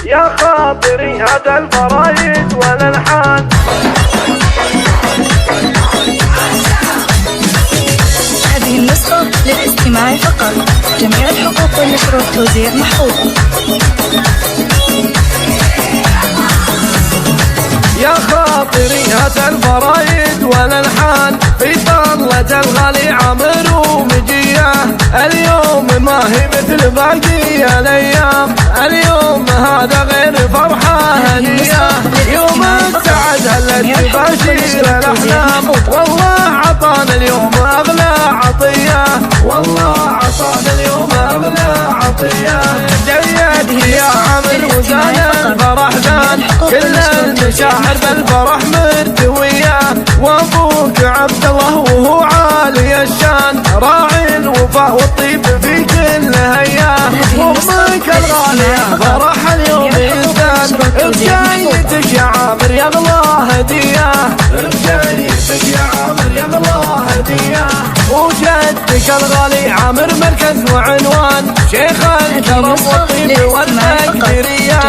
يا خاطري هذا الفرايد والالحان. هذه النسخة للاستماع فقط، جميع الحقوق والنشر والتوزيع محفوظة. يا خاطري هذا الفرايد والالحان، في طلة الغالي عامر ومجيه، اليوم ما هي مثل باقي الايام، اليوم هذا غير فرحة هدية، يوم السعد هلت ببشير الاحلام، والله عطانا اليوم اغلى عطية، والله عطانا اليوم اغلى عطية. جيد يا عامر وزان الفرح زان، كل المشاعر بالفرح مرتوية، وابوك عبد الله وهو عالي الشان، راعي الوفاء والطيب في كل هيا، وامك الغالية فرح اليوم يزداد، بجايتك يا عامر يا اغلى هدية، بجايتك يا عامر يا اغلى هدية. وجدك الغالي عامر مركز وعنوان، شيخ الكرم والطيب والتقديرية،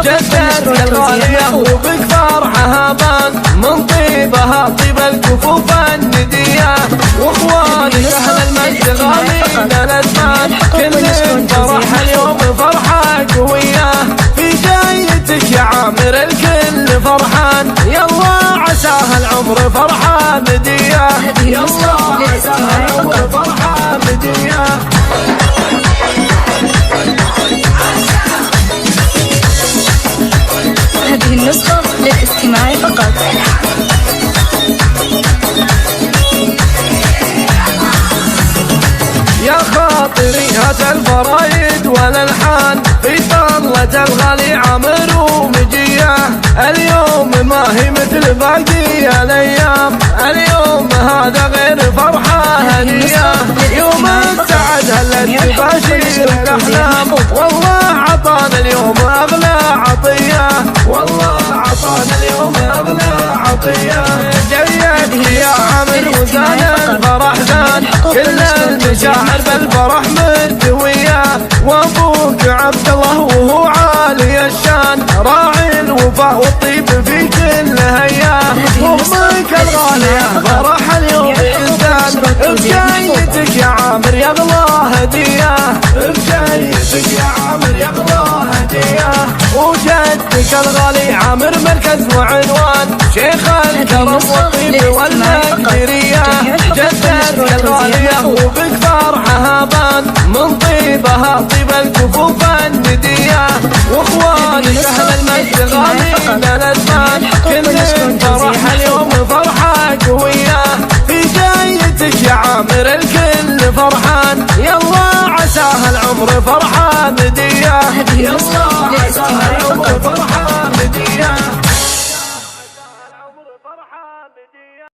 جدتك الغالية وبك فرحها بان، من طيبها طيب الكفوف الندية، واخوانك اهل المجد غالين الازمان، كل فرح اليوم فرحة قوية، في جايتك يا عامر الكل فرحان، يلا عساها العمر فرحة مدية، يلا عساها العمر فرحة مدية. هذه النسخة للاستماع فقط. يا خاطري هذا الفرايد والالحان، في طلة الغالي عامر ومجيه، اليوم ما هي مثل باقي الايام، اليوم هذا غير فرحة هدية، يوم السعد هلت ببشير الاحلام، والله عطانا اليوم اغلى عطية، والله عطانا اليوم اغلى عطية. جيد يا عامر وزان الفرح زان، كل المشاعر بالفرح مرتوية، وابوك عبد الله وهو عالي الشان، راعي الوفاء والطيب في كل هيا، وامك الغالية فرح اليوم يزداد، بجايتك يا عامر يا اغلى هدية، بجايتك يا عامر يا اغلى هدية. وجدك الغالي عامر مركز وعنوان، شيخ الكرم والطيب والتقديرية، جدتك الغالية وبك فرحها بان، من طيبها طيب الكفوف الندية، واخوانك اهل المجد غالين الازمان، كل فرح اليوم فرحة قوية، في جايتك يا عامر الكل فرحان، يلا عساها العمر فرحة مدية، يلا عساها العمر فرحة